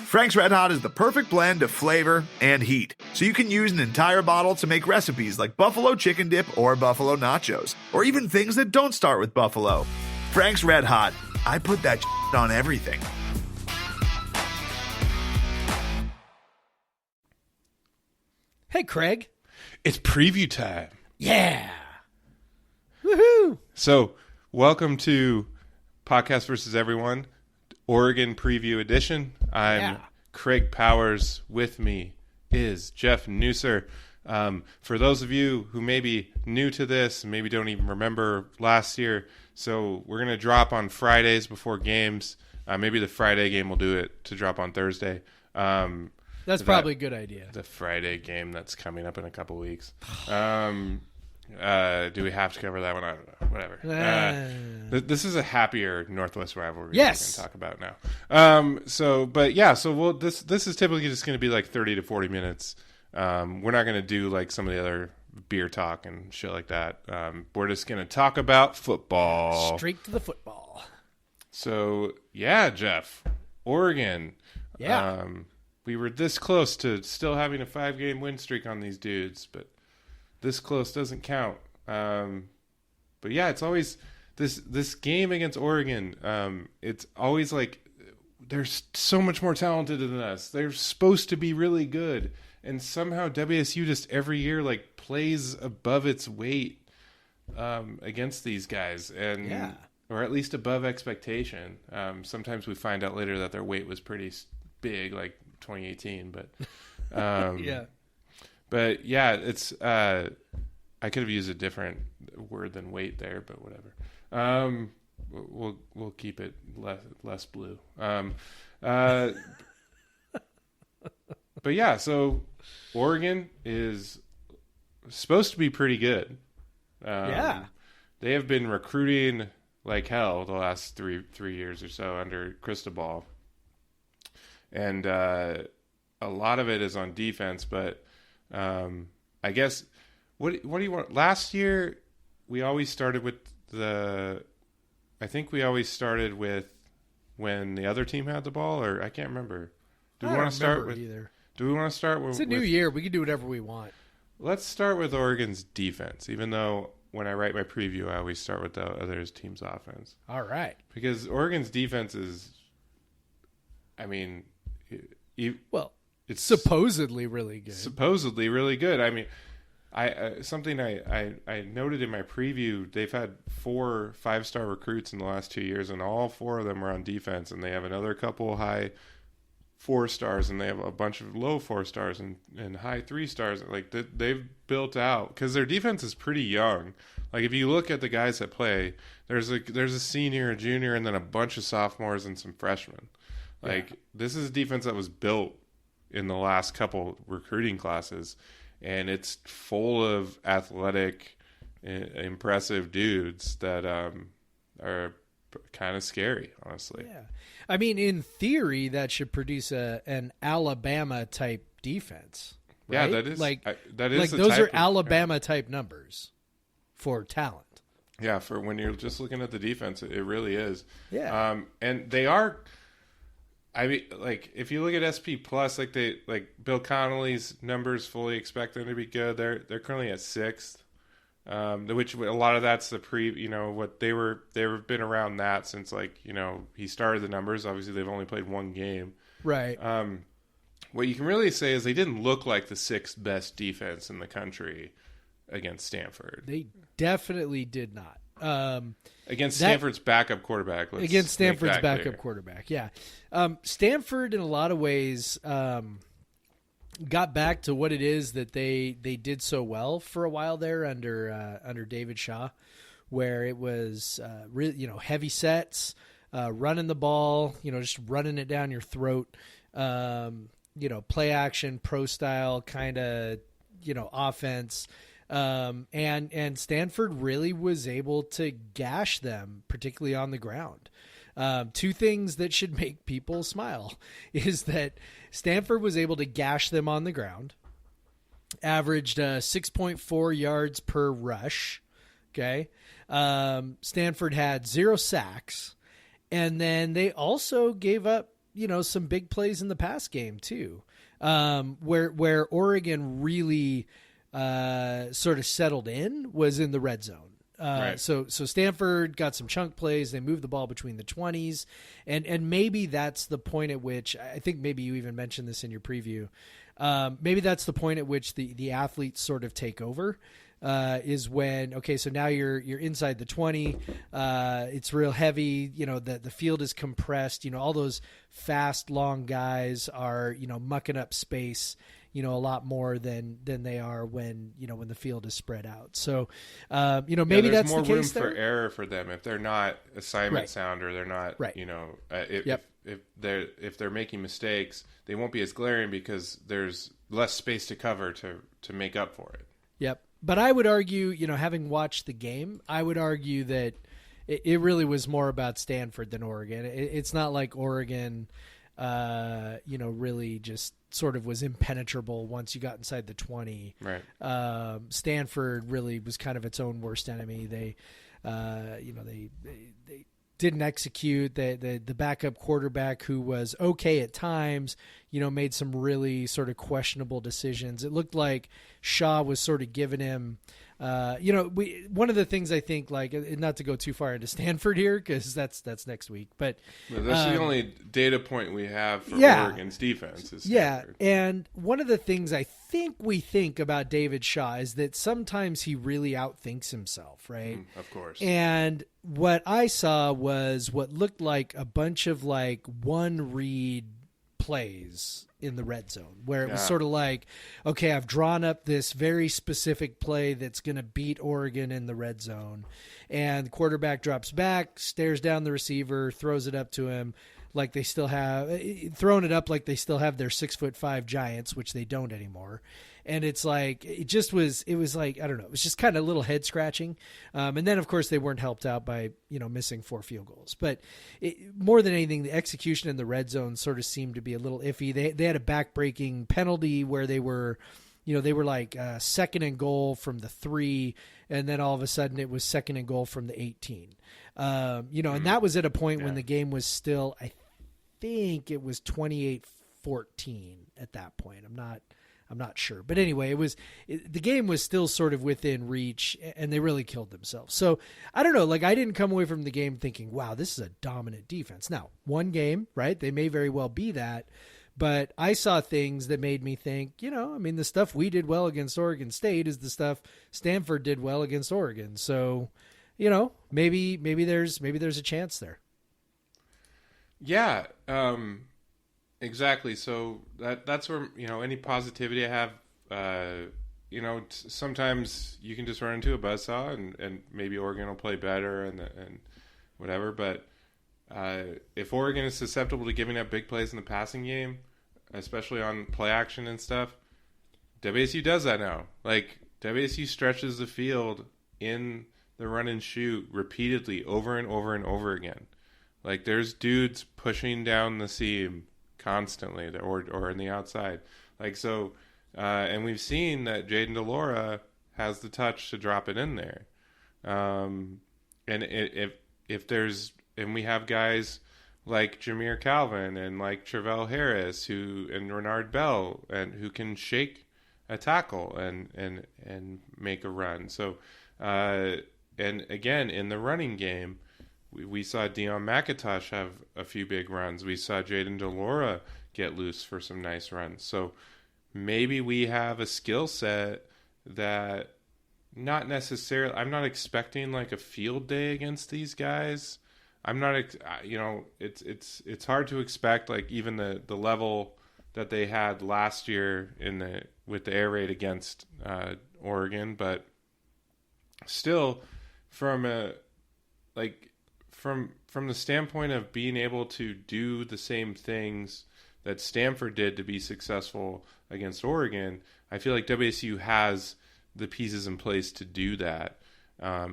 Frank's Red Hot is the perfect blend of flavor and heat, so you can use an entire bottle to make recipes like buffalo chicken dip or buffalo nachos, or even things that don't start with buffalo. Frank's Red Hot, I put that on everything. Hey, Craig. It's preview time. Yeah. Woohoo. So, welcome to Podcast versus Everyone, Oregon Preview Edition. I'm Craig Powers. With me is Jeff Nusser. For those of you who may be new to this, maybe don't even remember last year, so we're going to drop on Fridays before games. Maybe the Friday game will do it to drop on Thursday. That's probably a good idea. The Friday game that's coming up in a couple weeks. Do we have to cover that one? I don't know. Whatever. This is a happier Northwest rivalry we're going to talk about now. So this is typically just going to be like 30 to 40 minutes. We're not going to do like some of the other beer talk and shit like that. We're just going to talk about football. Straight to the football. So, yeah, Jeff. Oregon. Yeah. We were this close to still having a 5-game win streak on these dudes, but this close doesn't count. But yeah, it's always this game against Oregon. It's always like they're so much more talented than us. They're supposed to be really good, and somehow WSU just every year like plays above its weight against these guys, and or at least above expectation. Sometimes we find out later that their weight was pretty big, like 2018, but but yeah, it's I could have used a different word than weight there, but whatever. We'll keep it less blue. But yeah, so Oregon is supposed to be pretty good. They have been recruiting like hell the last three years or so under Cristobal. And a lot of it is on defense, but I guess what do you want? Last year we always started with I think we always started with when the other team had the ball, or I can't remember. Do we want to start with either? Do we want to start with? It's a new year. We can do whatever we want. Let's start with Oregon's defense, even though when I write my preview, I always start with the other team's offense. All right. Because Oregon's defense is, I mean, it's supposedly really good. Supposedly really good. I mean, something I noted in my preview, they've had 4 5-star recruits in the last 2 years, and all 4 of them are on defense, and they have another couple high 4 stars, and they have a bunch of low 4 stars and high 3 stars. Like they've built out because their defense is pretty young. Like if you look at the guys that play, there's a senior, a junior, and then a bunch of sophomores and some freshmen. Like this is a defense that was built in the last couple recruiting classes, and it's full of athletic, impressive dudes that are kind of scary, honestly. Yeah, I mean, in theory, that should produce an Alabama type defense. Right? Yeah, that is that is like those are Alabama type numbers for talent. Yeah, for when you're just looking at the defense, it really is. Yeah, and they are. I mean, like if you look at SP Plus, like Bill Connolly's numbers fully expect them to be good. They're currently at 6th, which a lot of that's what they've been around that since he started the numbers. Obviously, they've only played 1 game. Right. What you can really say is they didn't look like the 6th best defense in the country against Stanford. They definitely did not. Against Stanford's backup quarterback. Quarterback, yeah. Stanford, in a lot of ways, got back to what it is that they did so well for a while there under David Shaw, where it was really heavy sets, running the ball, just running it down your throat, play action, pro style kind of offense. And Stanford really was able to gash them, particularly on the ground. 2 things that should make people smile is that Stanford was able to gash them on the ground, averaged 6.4 yards per rush. Okay. Stanford had 0 sacks, and then they also gave up some big plays in the pass game too, where Oregon really sort of settled in was in the red zone. Right. So Stanford got some chunk plays. They moved the ball between the 20s, and maybe that's the point at which, I think maybe you even mentioned this in your preview. Maybe that's the point at which the athletes sort of take over. Is when, okay, so now you're inside the 20, it's real heavy, the field is compressed, all those fast, long guys are, mucking up space, a lot more than they are when the field is spread out. So, maybe that's more the case room there. for error for them if they're not assignment Right. sound, or they're not, Right. if they're making mistakes, they won't be as glaring because there's less space to cover to make up for it. Yep. But I would argue, having watched the game, I would argue that it really was more about Stanford than Oregon. It's not like Oregon, really just sort of was impenetrable once you got inside the 20. Right. Stanford really was kind of its own worst enemy. They didn't execute. The backup quarterback, who was okay at times, made some really sort of questionable decisions. It looked like Shaw was sort of giving him, one of the things I think, like, not to go too far into Stanford here, because that's next week, but that's the only data point we have for Oregon's defense is Stanford. Yeah, and one of the things I think we think about David Shaw is that sometimes he really outthinks himself, right? Of course. And what I saw was what looked like a bunch of like one read plays in the red zone, where it was sort of like, okay, I've drawn up this very specific play that's going to beat Oregon in the red zone, and the quarterback drops back, stares down the receiver, throws it up to him like they still have thrown it up like they still have their 6'5" giants, which they don't anymore. And it's like, it was like, I don't know, it was just kind of a little head scratching. And then of course they weren't helped out by, missing 4 field goals, but more than anything, the execution in the red zone sort of seemed to be a little iffy. They had a backbreaking penalty where they were like second and goal from the 3, and then all of a sudden it was second and goal from the 18. And that was at a point when the game was still, I think it was 28-14 at that point. I'm not sure, but anyway, the game was still sort of within reach, and they really killed themselves. So I don't know, like, I didn't come away from the game thinking, wow, this is a dominant defense. Now, one game, right? They may very well be that, but I saw things that made me think, the stuff we did well against Oregon State is the stuff Stanford did well against Oregon. So, maybe there's a chance there. Yeah. Exactly. So that's where, any positivity I have, sometimes you can just run into a buzzsaw and maybe Oregon will play better and whatever. But if Oregon is susceptible to giving up big plays in the passing game, especially on play action and stuff, WSU does that now. Like, WSU stretches the field in the run and shoot repeatedly over and over and over again. Like, there's dudes pushing down the seam constantly, or in the outside, like, so, and we've seen that Jaden DeLora has the touch to drop it in there, and if we have guys like Jameer Calvin and like Travell Harris and Renard Bell and who can shake a tackle and make a run. So, and again in the running game, we saw Deion McIntosh have a few big runs. We saw Jaden DeLora get loose for some nice runs. So maybe we have a skill set that not necessarily, I'm not expecting like a field day against these guys. I'm not, it's hard to expect like even the level that they had last year with the air raid against Oregon, but still from the standpoint of being able to do the same things that Stanford did to be successful against Oregon, I feel like WSU has the pieces in place to do that.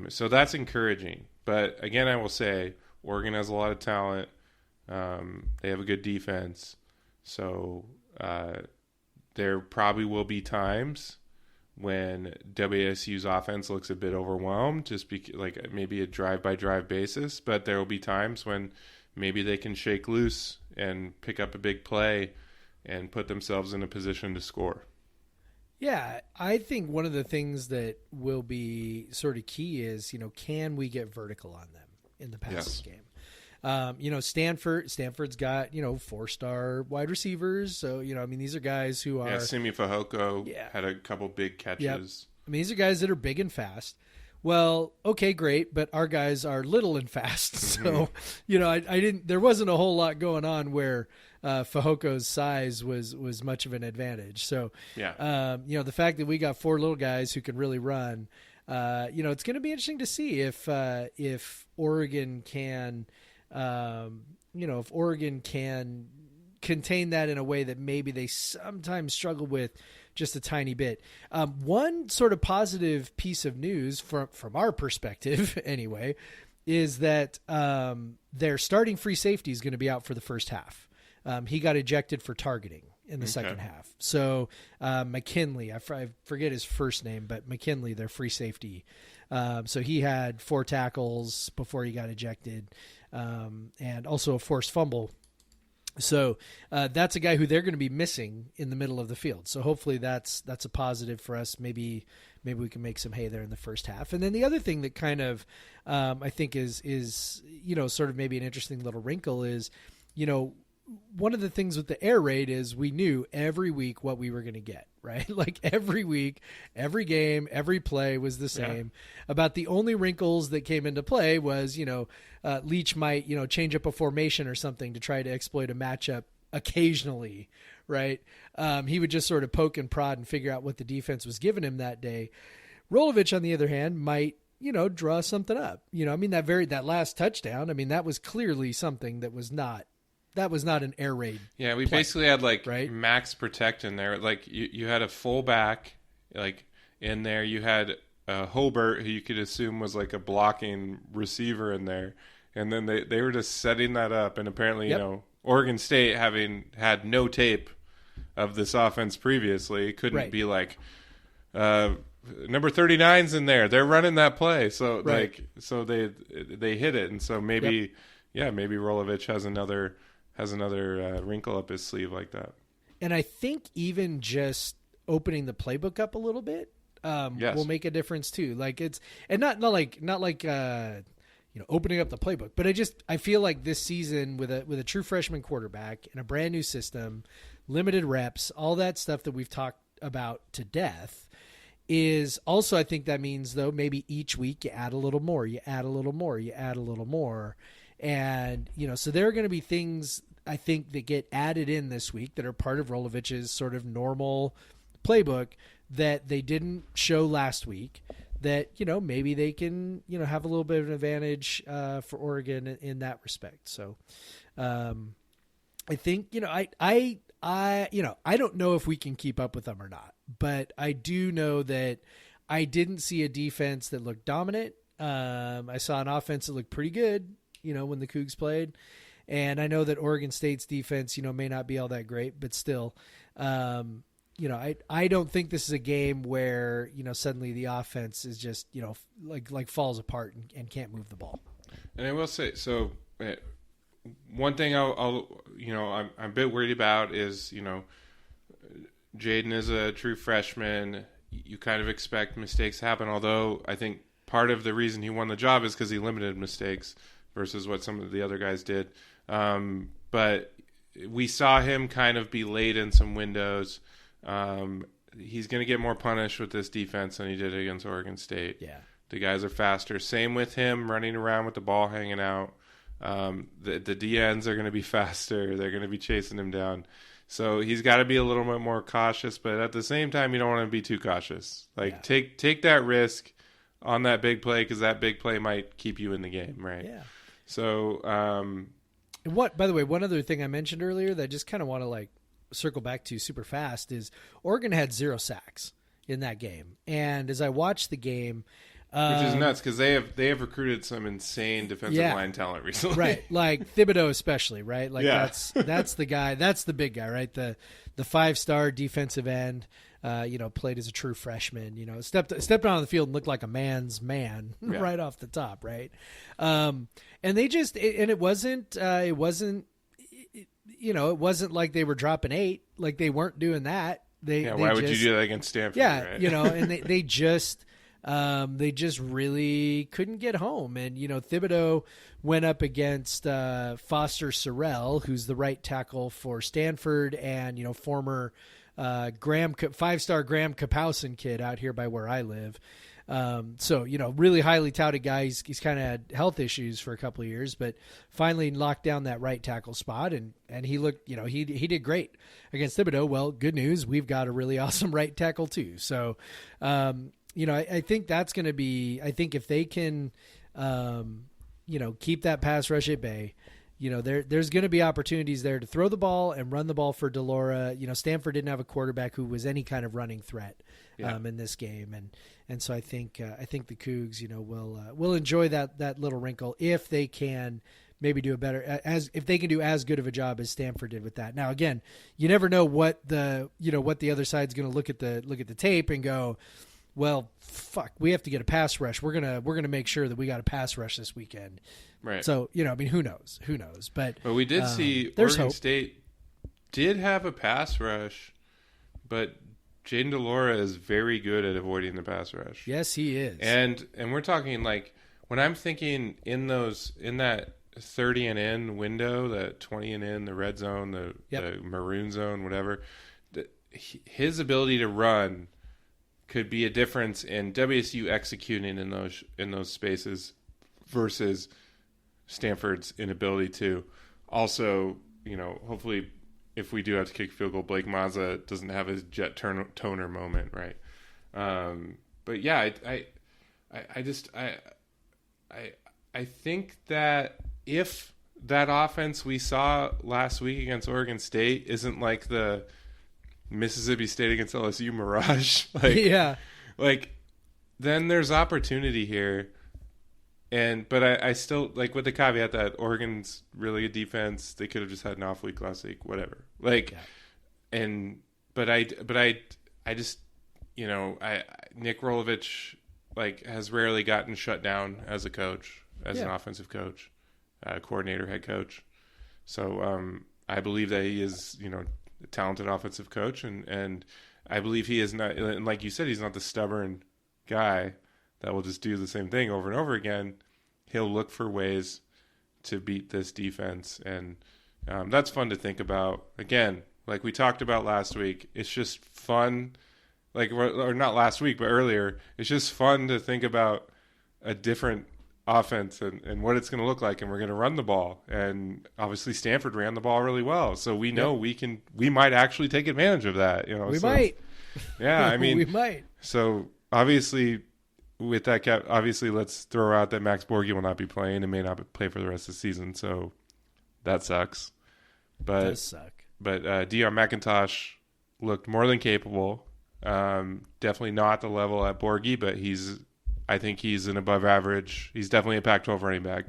So that's encouraging. But again, I will say Oregon has a lot of talent. They have a good defense. So there probably will be times when WSU's offense looks a bit overwhelmed, just like maybe a drive-by-drive basis. But there will be times when maybe they can shake loose and pick up a big play and put themselves in a position to score. Yeah, I think one of the things that will be sort of key is, can we get vertical on them in the passing game? Stanford's got, 4-star wide receivers. So, these are guys who are... Yeah, Simi Fehoko had a couple big catches. Yep. These are guys that are big and fast. Well, okay, great, but our guys are little and fast. So, there wasn't a whole lot going on where Fajoko's size was much of an advantage. So, the fact that we got 4 little guys who can really run, it's going to be interesting to see if Oregon can, if Oregon can contain that in a way that maybe they sometimes struggle with just a tiny bit. One sort of positive piece of news from our perspective anyway, is that their starting free safety is going to be out for the first half. He got ejected for targeting in the second half. So McKinley, I forget his first name, but McKinley, their free safety. So he had 4 tackles before he got ejected, and also a forced fumble. So that's a guy who they're going to be missing in the middle of the field. So hopefully that's a positive for us. Maybe we can make some hay there in the first half. And then the other thing that kind of I think is sort of maybe an interesting little wrinkle is, one of the things with the air raid is we knew every week what we were going to get, right? Like every week, every game, every play was the same. Yeah. About the only wrinkles that came into play was, Leach might, change up a formation or something to try to exploit a matchup occasionally, right? He would just sort of poke and prod and figure out what the defense was giving him that day. Rolovich, on the other hand, might, draw something up. That last touchdown, that was clearly something that was not an air raid. Yeah, we basically had max protect in there. Like you had a fullback in there. You had Hobart, who you could assume was like a blocking receiver in there. And then they were just setting that up. And apparently, Oregon State, having had no tape of this offense previously, couldn't be like, number 39's in there. They're running that play. So so they hit it. And so maybe Rolovich has another wrinkle up his sleeve like that. And I think even just opening the playbook up a little bit will make a difference too. Like not like opening up the playbook, but I feel like this season with a true freshman quarterback in a brand new system, limited reps, all that stuff that we've talked about to death is also, I think that means though, maybe each week you add a little more, you add a little more, you add a little more. And, so there are going to be things I think that get added in this week that are part of Rolovich's sort of normal playbook that they didn't show last week that, maybe they can, have a little bit of an advantage for Oregon in that respect. So I think, I don't know if we can keep up with them or not, but I do know that I didn't see a defense that looked dominant. I saw an offense that looked pretty good, when the Cougs played. And I know that Oregon State's defense, may not be all that great, but still, I don't think this is a game where, suddenly the offense is just, like falls apart and can't move the ball. And I will say, so one thing I'm a bit worried about is, Jaden is a true freshman. You kind of expect mistakes to happen, although I think part of the reason he won the job is because he limited mistakes versus what some of the other guys did. But we saw him kind of be late in some windows. He's going to get more punished with this defense than he did against Oregon State. Yeah. The guys are faster. Same with him running around with the ball hanging out. The DNs are going to be faster. They're going to be chasing him down. So he's got to be a little bit more cautious, but at the same time, you don't want to be too cautious. Take that risk on that big play because that big play might keep you in the game, right? Yeah. So, and by the way, one other thing I mentioned earlier that I just kind of want to circle back to super fast is Oregon had 0 sacks in that game. And as I watched the game, Which is nuts because they have recruited some insane defensive line talent recently. Right, like Thibodeau especially, right? Like that's the guy, that's the big guy, right? The 5-star defensive end, played as a true freshman, stepped on the field and looked like a man's man right off the top, right? And they just it wasn't like they were dropping 8, like they weren't doing that. Why would you do that against Stanford? Yeah, right? And they just really couldn't get home. And, Thibodeau went up against Foster Sorrell, who's the right tackle for Stanford and, former 5-star Graham Kapowsin kid out here by where I live. So, really highly touted guy. He's kind of had health issues for a couple of years, but finally locked down that right tackle spot. And he looked, he did great against Thibodeau. Well, good news. We've got a really awesome right tackle too. So, I think that's going to be, I think if they can, keep that pass rush at bay, there's going to be opportunities there to throw the ball and run the ball for Delora. Stanford didn't have a quarterback who was any kind of running threat in this game. And so I think the Cougs, will enjoy that little wrinkle if they can maybe do if they can do as good of a job as Stanford did with that. Now, again, you never know what the other side's going to look at the tape and go, well, fuck, we have to get a pass rush. We're gonna make sure that we got a pass rush this weekend. Right. So, who knows? But we did see Oregon State did have a pass rush, but Jaden Delora is very good at avoiding the pass rush. Yes, he is. And we're talking like when I'm thinking in that 30 and in window, that 20 and in, the red zone, the maroon zone, whatever, his ability to run could be a difference in WSU executing in those spaces versus Stanford's inability to. Also, hopefully, if we do have to kick field goal, Blake Mazza doesn't have his jet toner moment, right? But yeah, I think that if that offense we saw last week against Oregon State isn't like the Mississippi State against LSU mirage, then there's opportunity here. But I still like with the caveat that Oregon's really a defense. They could have just had an off week last week, whatever. Nick Rolovich has rarely gotten shut down as a coach, as an offensive coach, coordinator, head coach. So I believe that he is a talented offensive coach, and I believe he is not, and like you said, he's not the stubborn guy that will just do the same thing over and over again. He'll look for ways to beat this defense, and that's fun to think about. Again, like we talked about last week, it's just fun, or not last week, but earlier, it's just fun to think about a different offense and what it's going to look like, and we're going to run the ball. And obviously Stanford ran the ball really well, so we know we might actually take advantage of that. We might. Yeah, I mean, we might. So obviously, with that cap, let's throw out that Max Borghi will not be playing and may not play for the rest of the season. So that sucks. But it does suck. But Deion McIntosh looked more than capable. Definitely not the level at Borghi, but I think he's an above average. He's definitely a Pac-12 running back.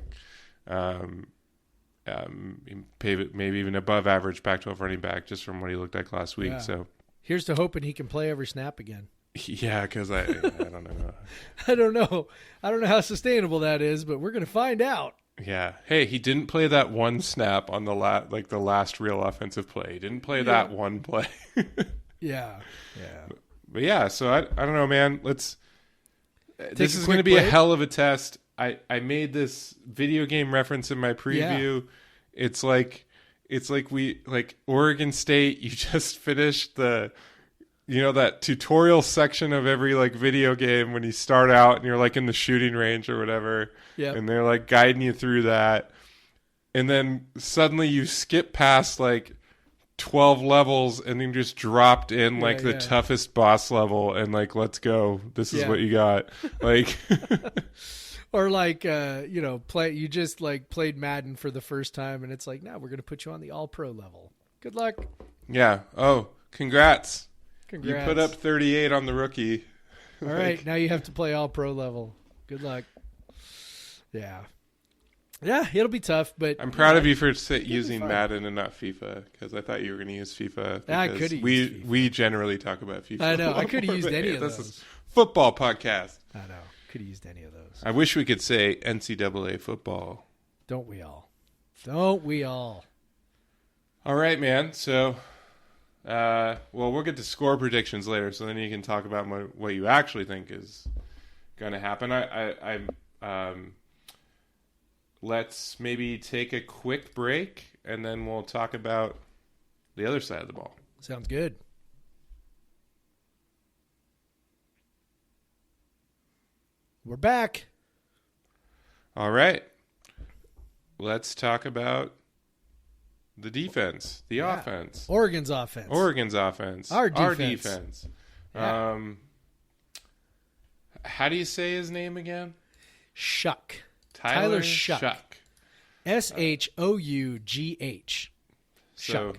Maybe even above average Pac-12 running back just from what he looked like last week. Yeah. So here's to hoping he can play every snap again. Yeah, because I don't know. I don't know how sustainable that is, but we're going to find out. Yeah. Hey, he didn't play that one snap on the last real offensive play. He didn't play that one play. Yeah. But yeah, so I don't know, man. This is going to be a hell of a test. I made this video game reference in my preview. Yeah. It's like Oregon State, you just finished that tutorial section of every video game when you start out and you're in the shooting range or whatever. Yep. And they're guiding you through that. And then suddenly you skip past 12 levels and then just dropped in the toughest boss level and let's go. This is what you got. Or you just played Madden for the first time and it's now we're going to put you on the all pro level. Good luck. Yeah. Oh, congrats. You put up 38 on the rookie. All right, now you have to play all pro level. Good luck. Yeah. Yeah, it'll be tough, but I'm proud of you for using Madden and not FIFA, because I thought you were going to use FIFA. I could have used FIFA. We generally talk about FIFA. I know. I could have used any of those. This is football podcast. I know. Could have used any of those. I wish we could say NCAA football. Don't we all? Don't we all? All right, man. So, we'll get to score predictions later, so then you can talk about what you actually think is going to happen. Let's maybe take a quick break, and then we'll talk about the other side of the ball. Sounds good. We're back. All right. Let's talk about the defense, the offense. Oregon's offense. Our defense. defense. Yeah. How do you say his name again? Shuck. Tyler Shuck. Shough. So,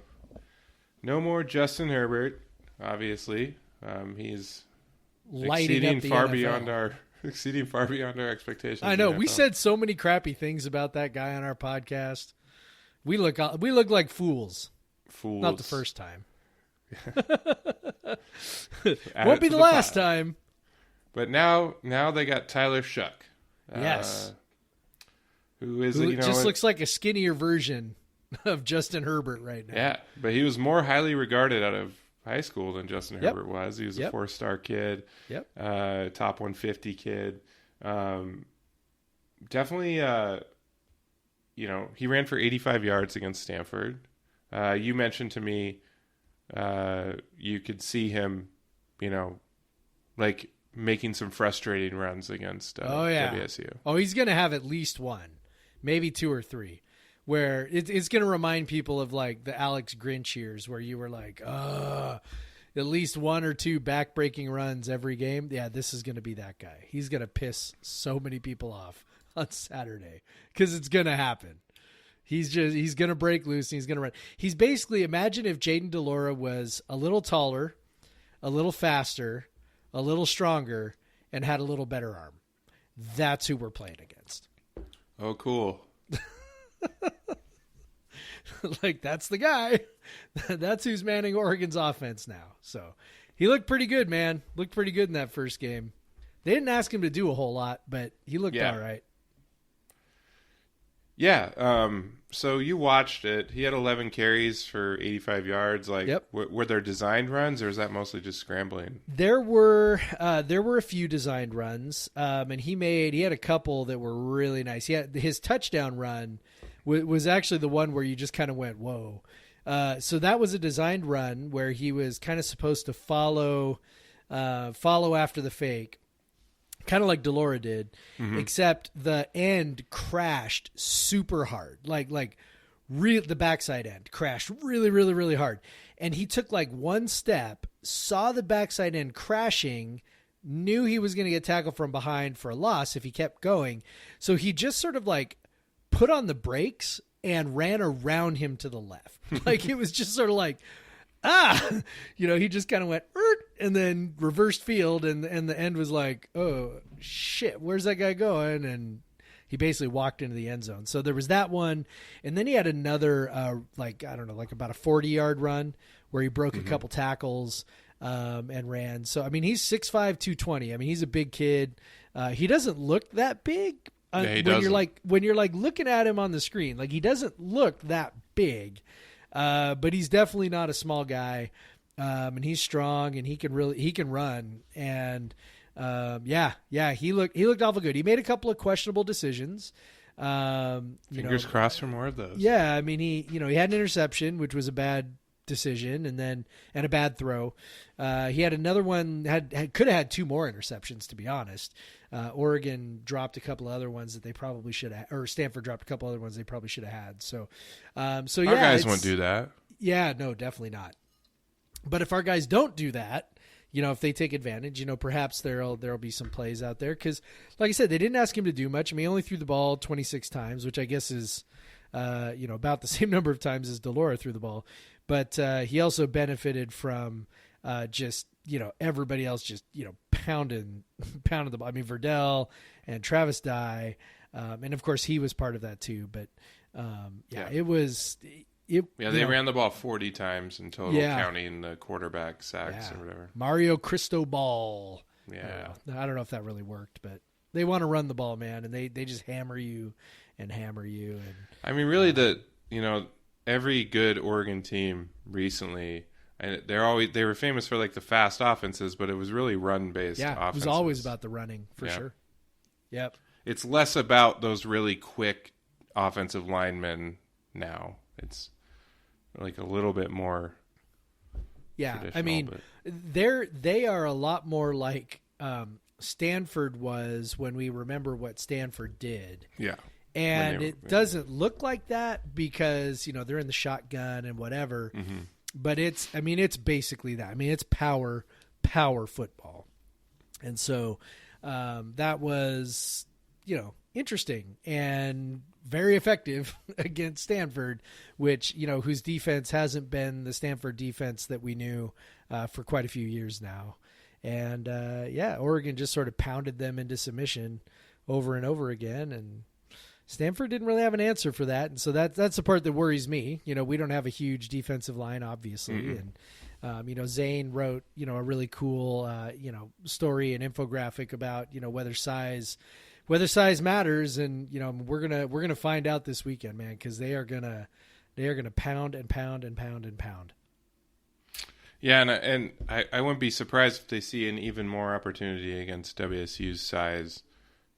no more Justin Herbert, obviously. He's exceeding far beyond our expectations. I know. We said so many crappy things about that guy on our podcast. We look like fools. Not the first time. Won't be the last time. But now they got Tyler Shuck. Yes. Who just looks like a skinnier version of Justin Herbert right now. Yeah, but he was more highly regarded out of high school than Justin Herbert was. He was a 4-star kid. Yep. Top 150 kid. Definitely, he ran for 85 yards against Stanford. You mentioned to me you could see him, like making some frustrating runs against WSU. Oh, he's going to have at least one, maybe 2 or 3, where it's going to remind people of like the Alex Grinch years where you were like, at least 1 or 2 back-breaking runs every game. Yeah, this is going to be that guy. He's going to piss so many people off on Saturday because it's going to happen. He's going to break loose and he's going to run. He's basically, imagine if Jaden DeLora was a little taller, a little faster, a little stronger, and had a little better arm. That's who we're playing against. Oh, cool. Like, that's the guy. That's who's manning Oregon's offense now. So he looked pretty good, man. Looked pretty good in that first game. They didn't ask him to do a whole lot, but he looked all right. Yeah. So you watched it. He had 11 carries for 85 yards. Like, were there designed runs, or is that mostly just scrambling? There were a few designed runs, and he had a couple that were really nice. He had his touchdown run was actually the one where you just kind of went, whoa. So that was a designed run where he was kind of supposed to follow after the fake, kind of like DeLora did, except the end crashed super hard. The backside end crashed really, really, really hard. And he took like one step, saw the backside end crashing, knew he was going to get tackled from behind for a loss if he kept going. So he just sort of like put on the brakes and ran around him to the left. Like it was just sort of like, he just kind of went, and then reversed field, and the end was like, oh, shit, where's that guy going? And he basically walked into the end zone. So there was that one, and then he had another, about a 40-yard run where he broke a couple tackles and ran. So, I mean, he's 6'5", 220. I mean, he's a big kid. He doesn't look that big. When you're looking at him on the screen, like he doesn't look that big. But he's definitely not a small guy, and he's strong, and he can run, and he looked awful good. He made a couple of questionable decisions. Fingers crossed for more of those. Yeah, I mean he had an interception, which was a bad decision, and a bad throw. He had another one, could have had 2 more interceptions, to be honest. Oregon dropped a couple of other ones that they probably should have, or Stanford dropped a couple other ones they probably should have had. So our guys won't do that. Yeah, no, definitely not. But if our guys don't do that, if they take advantage, perhaps there'll be some plays out there. Because, like I said, they didn't ask him to do much. I mean, he only threw the ball 26 times, which I guess is, about the same number of times as DeLora threw the ball. But he also benefited from everybody else just, pounding the ball. I mean, Verdell and Travis Dye, and of course he was part of that too. But it was. They ran the ball 40 times in total, counting the quarterback sacks or whatever. Mario Cristobal. Yeah. I don't know if that really worked, but they want to run the ball, man, and they just hammer you. And I mean, really, every good Oregon team recently, and they were famous for like the fast offenses, but it was really run-based offenses. It was always about the running for sure. Yep. It's less about those really quick offensive linemen now. It's like a little bit more. Yeah, I mean, they are a lot more like Stanford was when we remember what Stanford did. Yeah. And it doesn't look like that because, they're in the shotgun and whatever. Mm-hmm. But it's basically that. I mean, it's power football. And so that was, interesting and very effective against Stanford, which, whose defense hasn't been the Stanford defense that we knew for quite a few years now. And, Oregon just sort of pounded them into submission over and over again. And Stanford didn't really have an answer for that. And so that's the part that worries me. We don't have a huge defensive line, obviously. Mm-hmm. And, Zane wrote, a really cool, story and infographic about, whether size matters. And, we're going to find out this weekend, man, because they are going to pound and pound and pound and pound. Yeah. And I wouldn't be surprised if they see an even more opportunity against WSU's size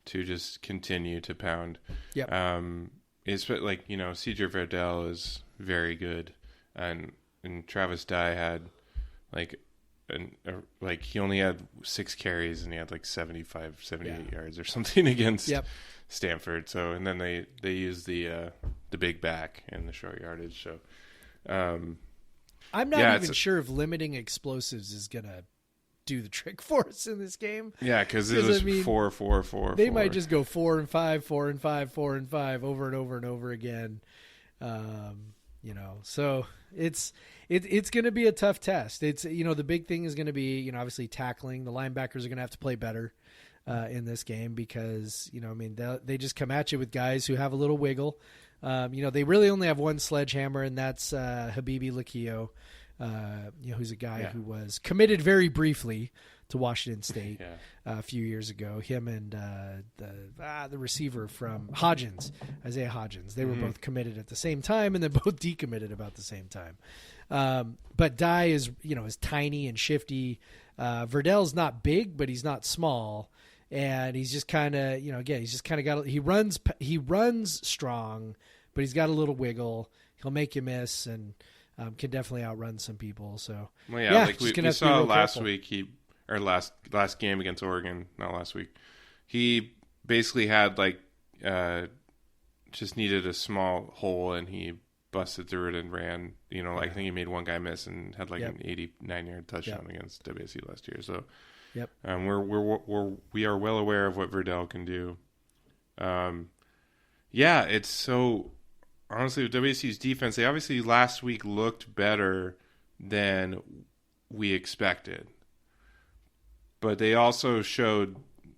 to just continue to pound. Yep. It's like, CJ Verdell is very good, and Travis Dye had he only had 6 carries and he had 78 yards or something against Stanford. So, and then they used the big back and the short yardage. So, I'm not even sure if limiting explosives is gonna do the trick for us in this game. Yeah, because it was 4. They might just go 4 and 5, 4 and 5, 4 and 5 over and over and over again. So it's going to be a tough test. It's the big thing is going to be obviously tackling. The linebackers are going to have to play better in this game because they just come at you with guys who have a little wiggle. They really only have one sledgehammer, and that's Habibi Lakio. Who's a guy who was committed very briefly to Washington State a few years ago. Him and the receiver from Isaiah Hodgins. They were both committed at the same time, and then both decommitted about the same time. But Dye is tiny and shifty. Verdell's not big, but he's not small, and he's just kind of he's just kind of got he runs strong, but he's got a little wiggle. He'll make you miss and. Can definitely outrun some people. So, we saw last week, last game against Oregon, not last week. He basically had just needed a small hole and he busted through it and ran. I think he made one guy miss and had an 89-yard touchdown against WSU last year. So, we are well aware of what Verdell can do. It's so. Honestly, with WSU's defense, they obviously last week looked better than we expected. But they also showed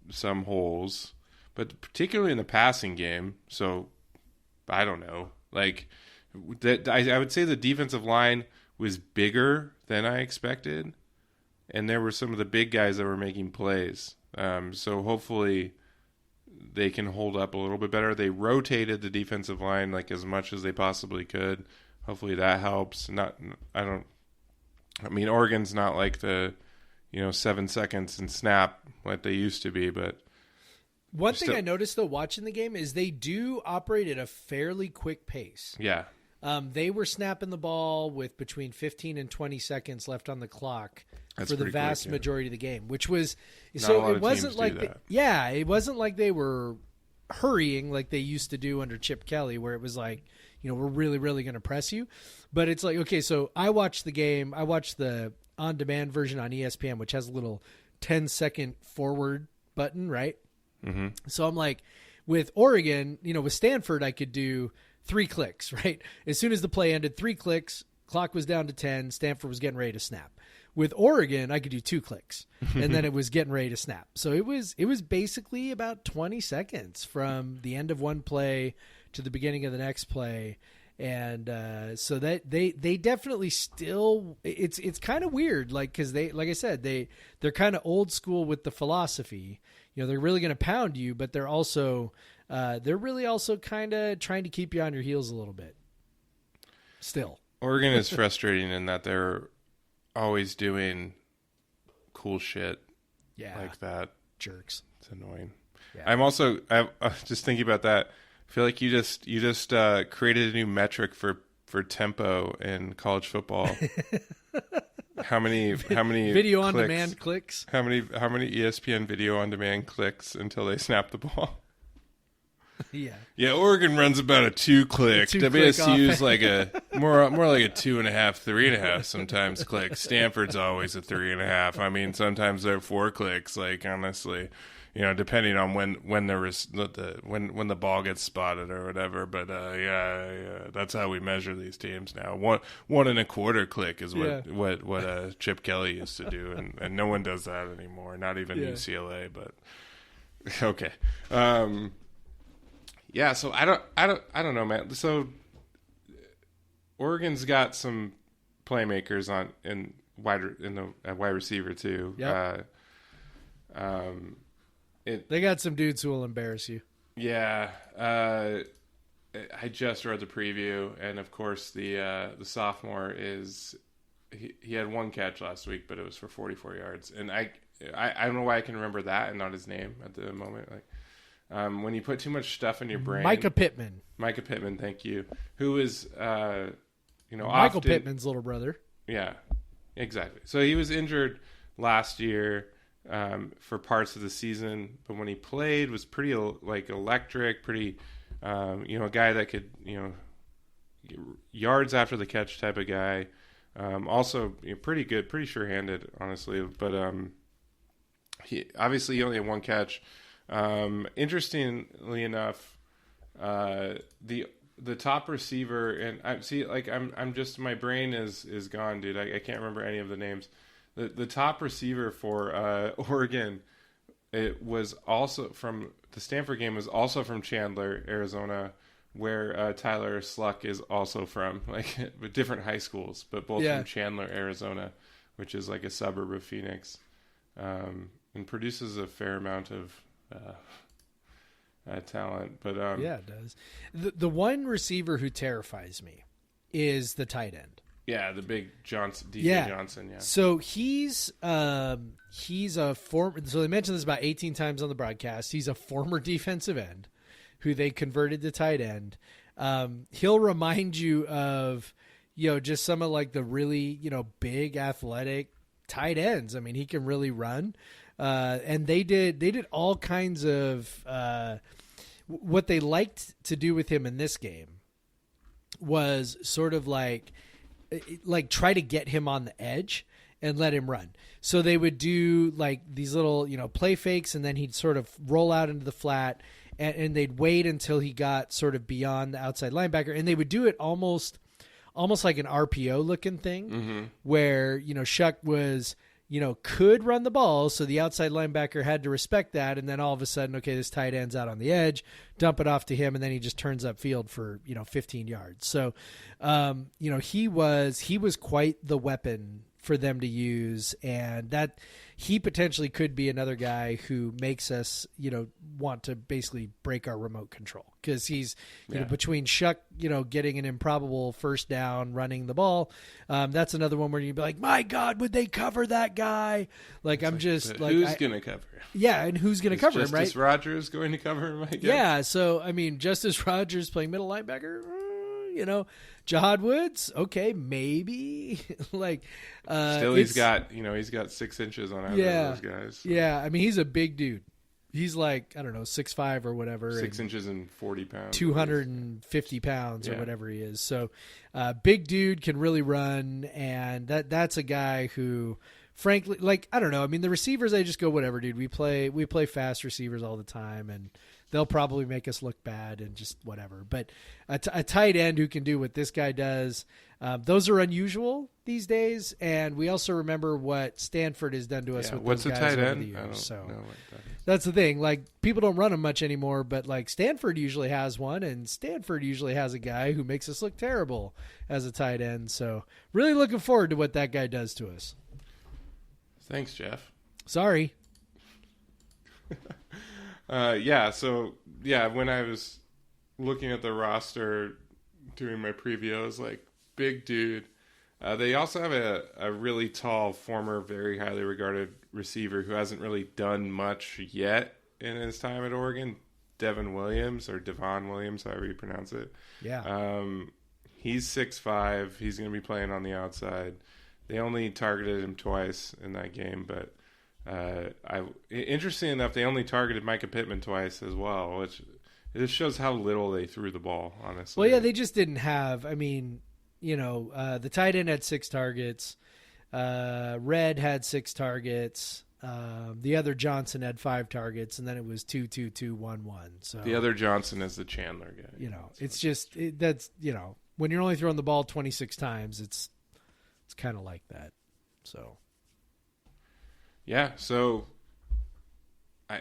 some holes, but particularly in the passing game. So, I don't know. I would say the defensive line was bigger than I expected, and there were some of the big guys that were making plays. So hopefully they can hold up a little bit better. They rotated the defensive line as much as they possibly could. Hopefully that helps. Oregon's not like the 7 seconds and snap like they used to be, but one thing I noticed though watching the game is they do operate at a fairly quick pace. Yeah. They were snapping the ball with between 15 and 20 seconds left on the clock for the vast majority of the game, which was it wasn't like it wasn't like they were hurrying like they used to do under Chip Kelly, where it was we're really, really going to press you. But it's okay, so I watched the game. I watched the on-demand version on ESPN, which has a little 10-second forward button, right? Mm-hmm. So I'm with Oregon, with Stanford, I could do 3 clicks, right? As soon as the play ended, 3 clicks, clock was down to 10, Stanford was getting ready to snap. With Oregon, I could do 2 clicks, and then it was getting ready to snap. So it was basically about 20 seconds from the end of one play to the beginning of the next play. And so that they definitely still, it's kind of weird, like, because they, like I said, they're kind of old school with the philosophy. You know, they're really going to pound you, but they're really also kind of trying to keep you on your heels a little bit. Still, Oregon is frustrating in that they're always doing cool shit like that. Jerks. It's annoying. Yeah. I'm just thinking about that. I feel like you just created a new metric for tempo in college football. How many video on demand clicks? How many ESPN video on demand clicks until they snap the ball? Yeah. Oregon runs about a 2-click. WSU is like a more like a 2.5, 3.5 sometimes clicks. Stanford's always a 3.5. I mean, sometimes they're 4 clicks. Like, honestly, you know, depending on when there was when the ball gets spotted or whatever. But that's how we measure these teams now. 1.25 click is what Chip Kelly used to do, and no one does that anymore. Not even UCLA. But okay. Yeah, so I don't know, man. So Oregon's got some playmakers at wide receiver too. Yep. They got some dudes who will embarrass you. Yeah. I just read the preview, and of course the sophomore is he had 1 catch last week, but it was for 44 yards, and I don't know why I can remember that and not his name at the moment. Like. When you put too much stuff in your brain. Micah Pittman, thank you. Who is, Michael Pittman's little brother. Yeah, exactly. So he was injured last year for parts of the season, but when he played, was pretty electric, pretty, a guy that could, yards after the catch type of guy. Also, pretty good, pretty sure-handed, honestly. But he only had 1 catch. Interestingly enough, the top receiver, and I'm just, my brain is gone, dude. I can't remember any of the names. The top receiver for Oregon, it was also from the Stanford game, was also from Chandler, Arizona, where Tyler Sluck is also from, with different high schools, but both from Chandler, Arizona, which is like a suburb of Phoenix, and produces a fair amount of talent, but it does. The one receiver who terrifies me is the tight end. Yeah, the big Johnson, DJ Johnson. Yeah. So he's a former. So they mentioned this about 18 times on the broadcast. He's a former defensive end who they converted to tight end. He'll remind you of just some of like the really big athletic tight ends. I mean, he can really run. And they did all kinds of what they liked to do with him in this game was sort of like try to get him on the edge and let him run. So they would do like these little play fakes, and then he'd sort of roll out into the flat, and they'd wait until he got sort of beyond the outside linebacker, and they would do it almost like an RPO looking thing, where Shuck was could run the ball, so the outside linebacker had to respect that, and then all of a sudden, okay, this tight end's out on the edge, dump it off to him, and then he just turns up field for 15 yards. So, he was quite the weapon for them to use, and that he potentially could be another guy who makes us, want to basically break our remote control, because he's between Shuck, getting an improbable first down, running the ball. That's another one where you'd be like, my God, would they cover that guy? Like, I'm just like, who's going to cover him? Yeah. And who's going to cover him, right? Justice Rogers going to cover him, I guess. Yeah. So, I mean, Justice Rogers playing middle linebacker, Jahad Woods, okay, maybe. Still, he's got 6 inches on either of those guys. So. Yeah, I mean, he's a big dude. He's like, I don't know, 6'5" or whatever. 6 inches and 40 pounds. 250 pounds or whatever he is. So, big dude, can really run, and that's a guy who, frankly, I don't know. I mean, the receivers, I just go, whatever, dude. We play fast receivers all the time, and they'll probably make us look bad and just whatever. But a tight end who can do what this guy does, Those are unusual these days, and we also remember what Stanford has done to us with what's those a guys tight over end? the years. I don't So know what that is. that's the thing. Like, people don't run them much anymore, but like Stanford usually has one, and Stanford usually has a guy who makes us look terrible as a tight end. So really looking forward to what that guy does to us. Thanks, Jeff. Sorry. When I was looking at the roster doing my preview, I was like, big dude. They also have a really tall, former, very highly regarded receiver who hasn't really done much yet in his time at Oregon, Devon Williams, or Devon Williams, however you pronounce it. Yeah. He's 6'5". He's going to be playing on the outside. They only targeted him twice in that game, but interesting enough, they only targeted Micah Pittman twice as well, which it just shows how little they threw the ball, honestly. Well, yeah, they just didn't have. I mean, the tight end had 6 targets. Red had 6 targets. The other Johnson had 5 targets, and then it was 2-2-2-1-1. So the other Johnson is the Chandler guy. It's just that's when you're only throwing the ball 26 times, it's kind of like that. So yeah, so I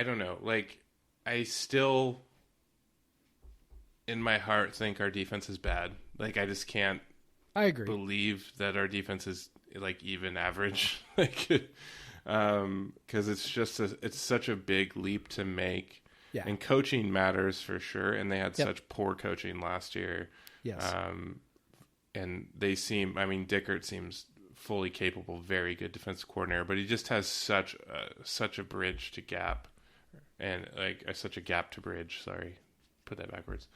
don't know. Like, I still in my heart think our defense is bad. Like, I just can't believe that our defense is like even average. Like, because it's such a big leap to make. Yeah. And coaching matters for sure, and they had such poor coaching last year. Yes. And Dickert seems fully capable, very good defensive coordinator, but he just has such a bridge to gap, and such a gap to bridge. Sorry, put that backwards.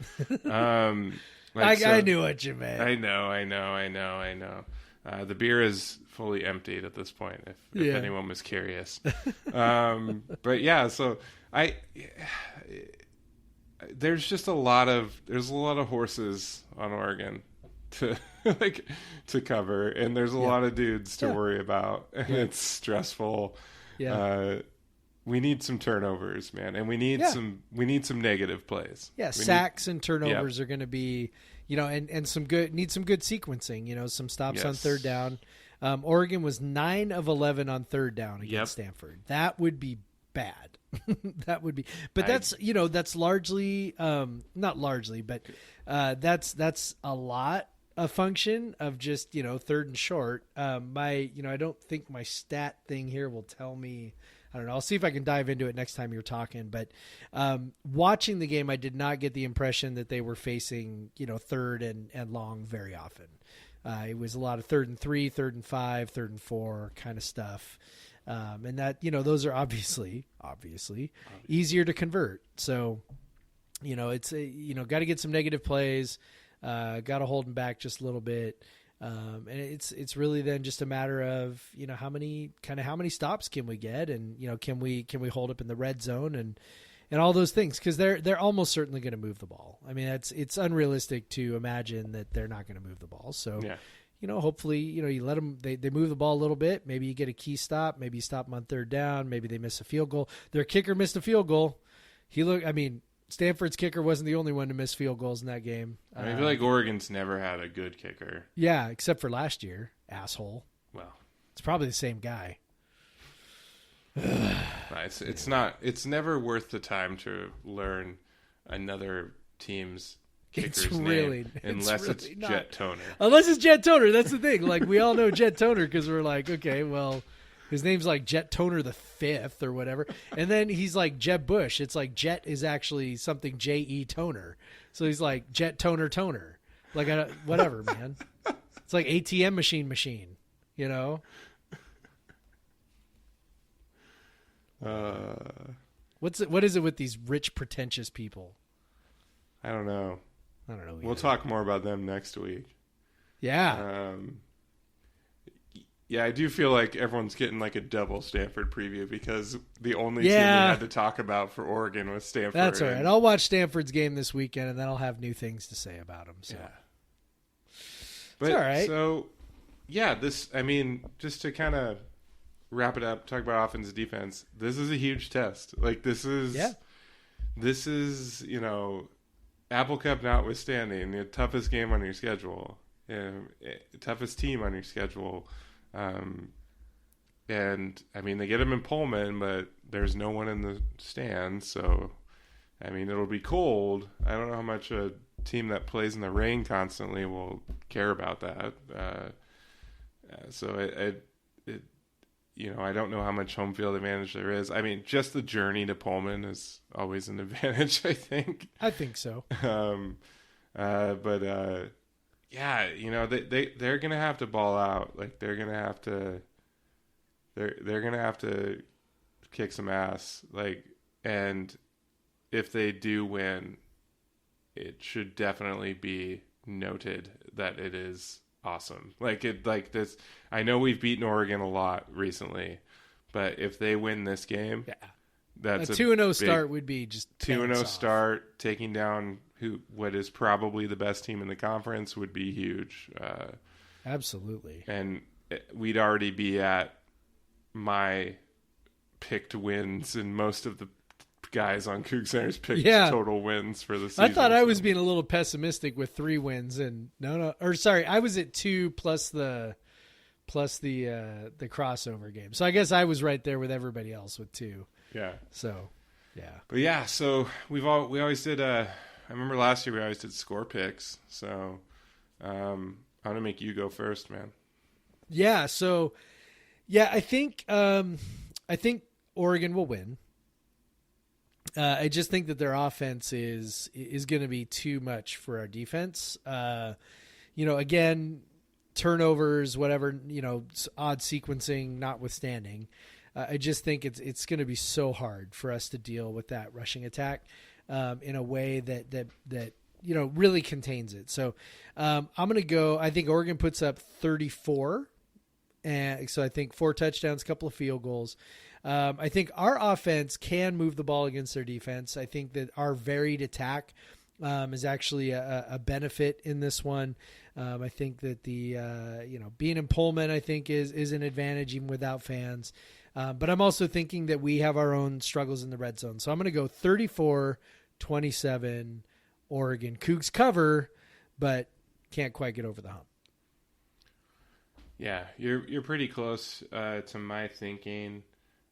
I knew what you meant. I know. The beer is fully emptied at this point, if anyone was curious. But yeah, so there's just a lot of horses on Oregon to cover, and there's a lot of dudes to worry about, and it's stressful. We need some turnovers, man, and we need some negative plays. Sacks and turnovers are going to be, and some good sequencing, some stops on third down. Oregon was 9 of 11 on third down against Stanford. That would be bad. That would be, but that's largely, not largely, but that's a function of just, third and short. I don't think my stat thing here will tell me. I don't know. I'll see if I can dive into it next time you're talking. But watching the game, I did not get the impression that they were facing, third and long very often. It was a lot of 3rd and 3, 3rd and 5, 3rd and 4 kind of stuff. And that, those are obviously easier to convert. So, it's got to get some negative plays, got to hold them back just a little bit. And it's really then just a matter of, how many stops can we get, and, can we hold up in the red zone and all those things, because they're almost certainly going to move the ball. I mean, it's unrealistic to imagine that they're not going to move the ball. So, hopefully, you let them, they move the ball a little bit. Maybe you get a key stop. Maybe you stop them on third down. Maybe they miss a field goal. Their kicker missed a field goal. Stanford's kicker wasn't the only one to miss field goals in that game. I feel like Oregon's never had a good kicker. Yeah, except for last year, asshole. Well, it's probably the same guy. It's never worth the time to learn another team's kicker's name unless it's Jet Toner. Unless it's Jet Toner, that's the thing. Like, we all know Jet Toner because we're like, okay, well, his name's like Jet Toner the 5th or whatever. And then he's like Jeb Bush. It's like Jet is actually something J.E. Toner. So he's like Jet Toner. Like, whatever, man. It's like ATM machine, What is it with these rich, pretentious people? I don't know. Either. We'll talk more about them next week. Yeah. Yeah, I do feel like everyone's getting like a double Stanford preview, because the only team we had to talk about for Oregon was Stanford. That's all right. I'll watch Stanford's game this weekend, and then I'll have new things to say about them. So. Yeah. But, it's all right. So, yeah, just to kind of wrap it up, talk about offense and defense, this is a huge test. Like, this is Apple Cup notwithstanding, the toughest game on your schedule, toughest team on your schedule. And, I mean, they get them in Pullman, but there's no one in the stands. So, I mean, it'll be cold. I don't know how much a team that plays in the rain constantly will care about that. So, I don't know how much home field advantage there is. I mean, just the journey to Pullman is always an advantage, I think. I think so. Yeah, they're gonna have to ball out. Like they're gonna have to kick some ass. Like, and if they do win, it should definitely be noted that it is awesome. Like this. I know we've beaten Oregon a lot recently, but if they win this game, that's a 2-0 start would be just 2-0 start, taking down what is probably the best team in the conference would be huge. Absolutely. And we'd already be at my picked wins, and most of the guys on Coug Center's picked total wins for the season. I thought I was being a little pessimistic with 3 wins, and I was at 2 plus the crossover game. So I guess I was right there with everybody else with 2. Yeah. So, yeah. But yeah, so we always did. I remember last year we always did score picks. So I'm gonna make you go first, man. Yeah. So, I think Oregon will win. I just think that their offense is going to be too much for our defense. Again, turnovers, whatever, odd sequencing notwithstanding. I just think it's going to be so hard for us to deal with that rushing attack in a way that really contains it. So I'm going to go. I think Oregon puts up 34, and so I think 4 touchdowns, a couple of field goals. I think our offense can move the ball against their defense. I think that our varied attack is actually a benefit in this one. I think that the being in Pullman, I think is an advantage even without fans. But I'm also thinking that we have our own struggles in the red zone. So I'm going to go 34-27 Oregon. Cougs cover, but can't quite get over the hump. Yeah, you're pretty close to my thinking.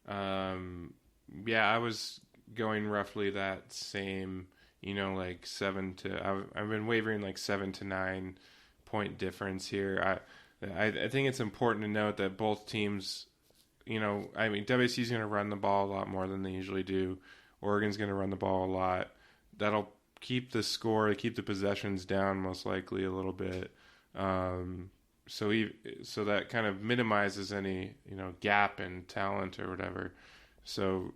I was going roughly that same, like 7 to. I've been wavering like 7 to 9 point difference here. I think it's important to note that both teams, WSU's going to run the ball a lot more than they usually do. Oregon's going to run the ball a lot. That'll keep the score, keep the possessions down most likely a little bit. So that kind of minimizes any, gap in talent or whatever. So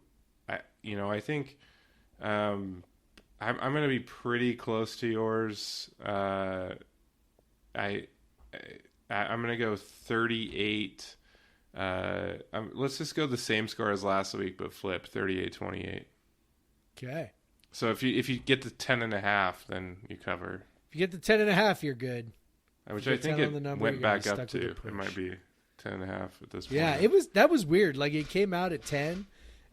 I think I'm going to be pretty close to yours. I'm going to go 38. Let's just go the same score as last week, but flip 38-28. Okay. So if you get to 10.5, then you cover. If you get to 10.5, you're good. Which I think it went back up to. It might be 10.5 at this point. Yeah, that was weird. Like it came out at 10,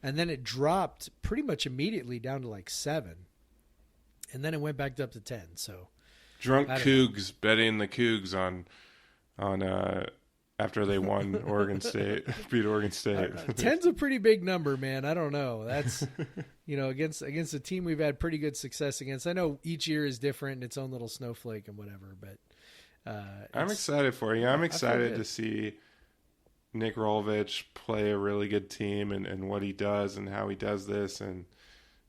and then it dropped pretty much immediately down to like 7, and then it went back up to 10. So drunk Cougs betting the Cougs on after they won Oregon State, beat Oregon State. 10's a pretty big number, man. I don't know. That's against a team we've had pretty good success against. I know each year is different in its own little snowflake and whatever, but. I'm excited for you. I'm excited to see Nick Rolovich play a really good team and what he does and how he does this. And,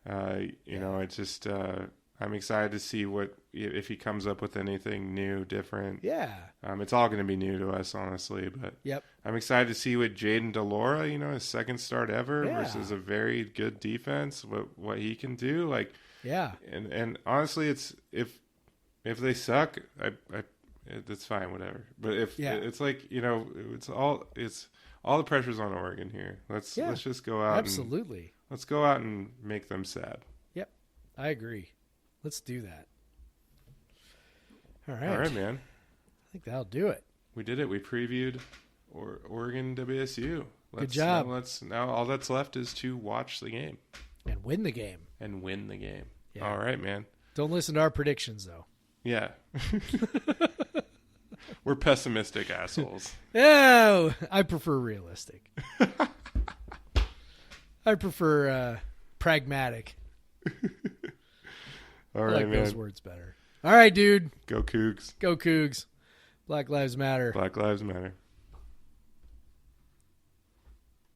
it's just, I'm excited to see if he comes up with anything new, different. Yeah. It's all going to be new to us, honestly, but yep. I'm excited to see what Jaden DeLora, his second start ever versus a very good defense, what he can do. Like, yeah. And honestly, it's, if they suck, it's fine, whatever. But it's like, it's all the pressure's on Oregon here. Let's just go out. Absolutely. Let's go out and make them sad. Yep. I agree. Let's do that. All right, man. I think that'll do it. We did it. We previewed Oregon WSU. Good job. Now all that's left is to watch the game. And win the game. Yeah. All right, man. Don't listen to our predictions, though. Yeah. We're pessimistic assholes. Oh, I prefer realistic. I prefer pragmatic. All I right, like man. those words better. All right, dude. Go Cougs. Go Cougs. Black Lives Matter. Black Lives Matter.